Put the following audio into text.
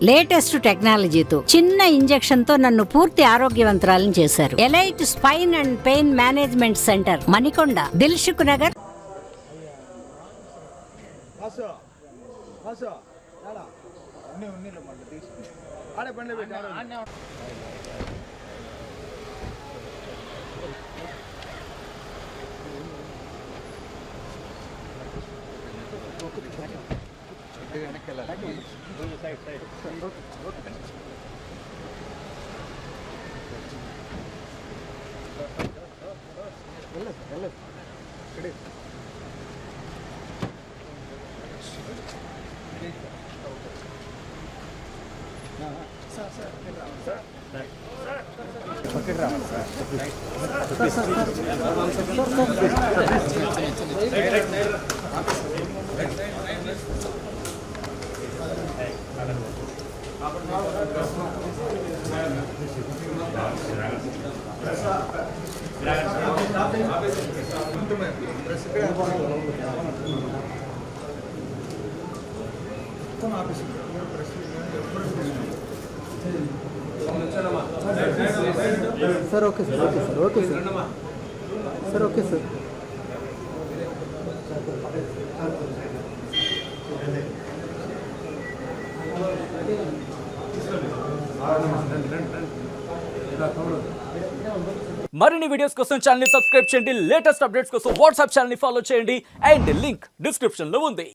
Latest టెక్నాలజీతో చిన్న injection తో నన్ను పూర్తి ఆరోగ్యవంతురాలను చేశారు. Elite spine and pain management centre, Manikonda, Dilsukh Nagar. Sir okay sir okay sir okay sir sir okay sir మరిన్ని వీడియోస్ కోసం ఛానల్ ని సబ్స్క్రైబ్ చేయండి. లేటెస్ట్ అప్డేట్స్ కోసం వాట్సాప్ ఛానల్ ని ఫాలో చేయండి అండ్ లింక్ డిస్క్రిప్షన్ లో ఉంది.